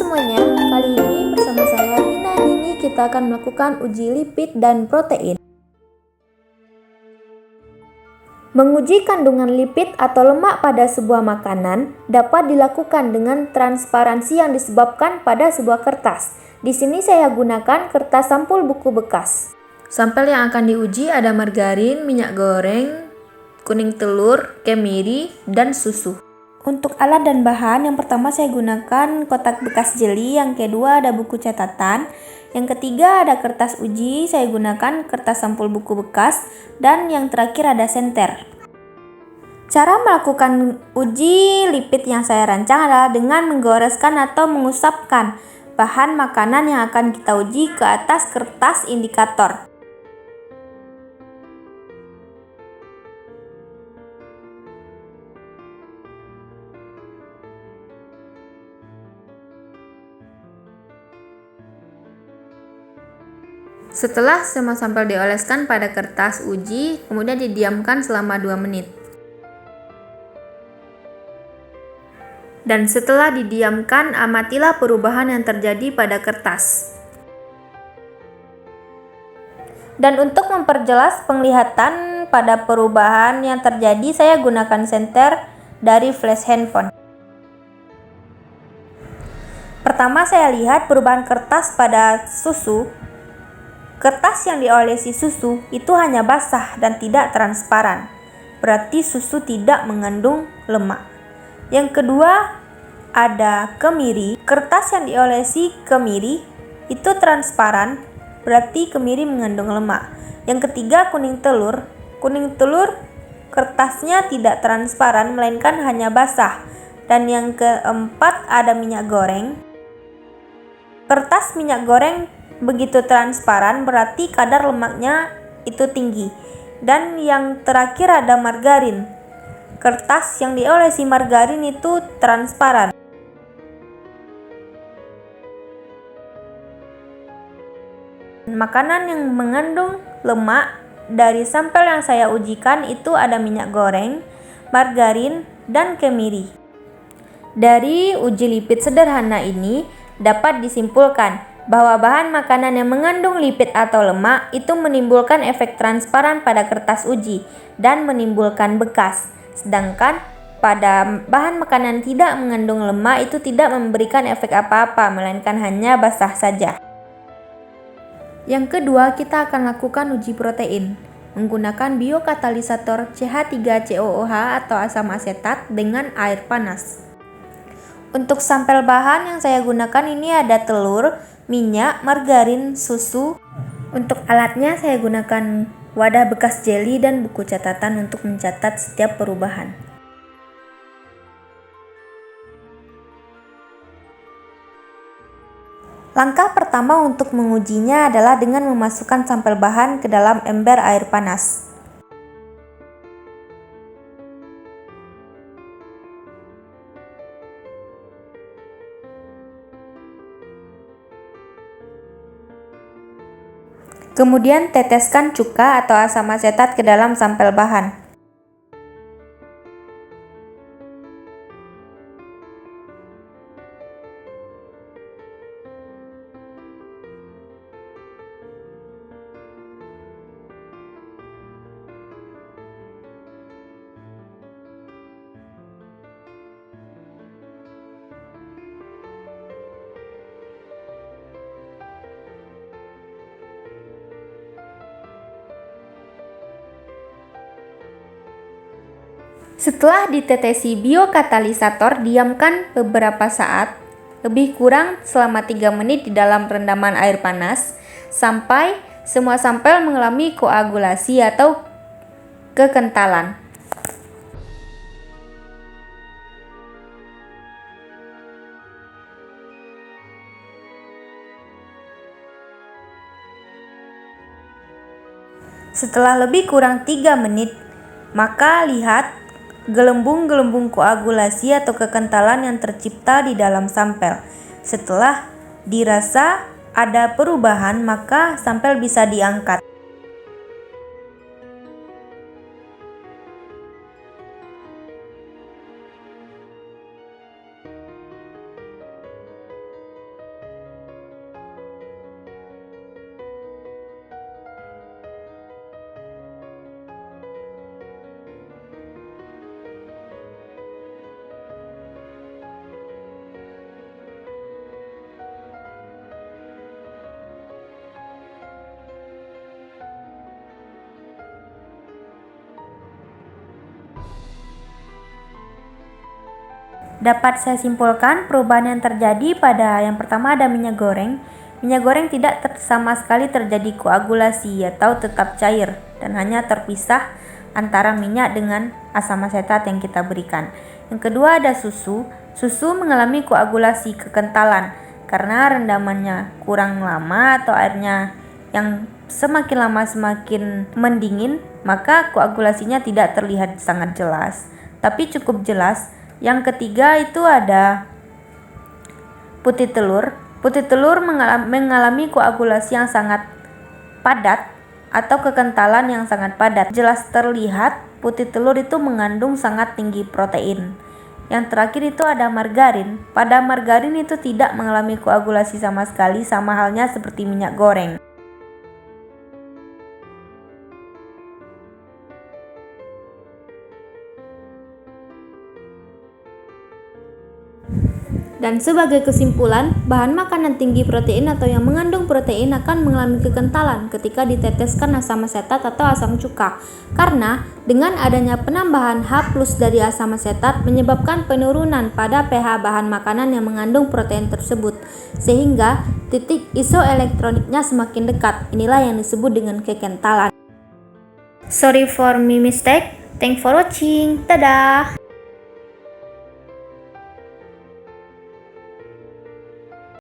semuanya, kali ini bersama saya Vina Dini kita akan melakukan uji lipid dan protein. Menguji kandungan lipid atau lemak pada sebuah makanan dapat dilakukan dengan transparansi yang disebabkan pada sebuah kertas. Di sini saya gunakan kertas sampul buku bekas. Sampel yang akan diuji ada margarin, minyak goreng, kuning telur, kemiri, dan susu. Untuk alat dan bahan, yang pertama saya gunakan kotak bekas jeli, yang kedua ada buku catatan, yang ketiga ada kertas uji, saya gunakan kertas sampul buku bekas, dan yang terakhir ada senter. Cara melakukan uji lipid yang saya rancang adalah dengan menggoreskan atau mengusapkan bahan makanan yang akan kita uji ke atas kertas indikator. Setelah semua sampel dioleskan pada kertas uji, kemudian didiamkan selama 2 menit. Dan setelah didiamkan, amatilah perubahan yang terjadi pada kertas. Dan untuk memperjelas penglihatan pada perubahan yang terjadi, saya gunakan senter dari flash handphone. Pertama saya lihat perubahan kertas pada susu. Kertas yang diolesi susu itu hanya basah dan tidak transparan, berarti susu tidak mengandung lemak. Yang kedua ada kemiri. Kertas yang diolesi kemiri itu transparan, berarti kemiri mengandung lemak. Yang ketiga kuning telur. Kuning telur kertasnya tidak transparan melainkan hanya basah. Dan yang keempat ada minyak goreng. Kertas minyak goreng begitu transparan, berarti kadar lemaknya itu tinggi. Dan yang terakhir ada margarin. Kertas yang diolesi margarin itu transparan. Makanan yang mengandung lemak dari sampel yang saya ujikan itu ada minyak goreng, margarin, dan kemiri. Dari uji lipid sederhana ini dapat disimpulkan bahwa bahan makanan yang mengandung lipid atau lemak itu menimbulkan efek transparan pada kertas uji dan menimbulkan bekas. Sedangkan pada bahan makanan tidak mengandung lemak itu tidak memberikan efek apa-apa, melainkan hanya basah saja. Yang kedua, kita akan lakukan uji protein menggunakan biokatalisator CH3COOH atau asam asetat dengan air panas. Untuk sampel bahan yang saya gunakan ini ada telur, minyak, margarin, susu. Untuk alatnya saya gunakan wadah bekas jeli dan buku catatan untuk mencatat setiap perubahan. Langkah pertama untuk mengujinya adalah dengan memasukkan sampel bahan ke dalam ember air panas. Kemudian teteskan cuka atau asam asetat ke dalam sampel bahan. Setelah ditetesi biokatalisator, diamkan beberapa saat, lebih kurang selama 3 menit di dalam rendaman air panas, sampai semua sampel mengalami koagulasi atau kekentalan. Setelah lebih kurang 3 menit, maka lihat gelembung-gelembung koagulasi atau kekentalan yang tercipta di dalam sampel. Setelah dirasa ada perubahan, maka sampel bisa diangkat. Dapat saya simpulkan perubahan yang terjadi pada yang pertama ada minyak goreng. Minyak goreng tidak sama sekali terjadi koagulasi atau tetap cair dan hanya terpisah antara minyak dengan asam asetat yang kita berikan. Yang kedua ada susu. Susu mengalami koagulasi kekentalan karena rendamannya kurang lama atau airnya yang semakin lama semakin mendingin, maka koagulasinya tidak terlihat sangat jelas, tapi cukup jelas. Yang ketiga itu ada putih telur. Putih telur mengalami koagulasi yang sangat padat atau kekentalan yang sangat padat. Jelas terlihat putih telur itu mengandung sangat tinggi protein. Yang terakhir itu ada margarin. Pada margarin itu tidak mengalami koagulasi sama sekali, sama halnya seperti minyak goreng. Dan sebagai kesimpulan, bahan makanan tinggi protein atau yang mengandung protein akan mengalami kekentalan ketika diteteskan asam asetat atau asam cuka. Karena dengan adanya penambahan H+ dari asam asetat menyebabkan penurunan pada pH bahan makanan yang mengandung protein tersebut, sehingga titik isoelektroniknya semakin dekat. Inilah yang disebut dengan kekentalan. Sorry for my mistake. Thanks for watching. Dadah.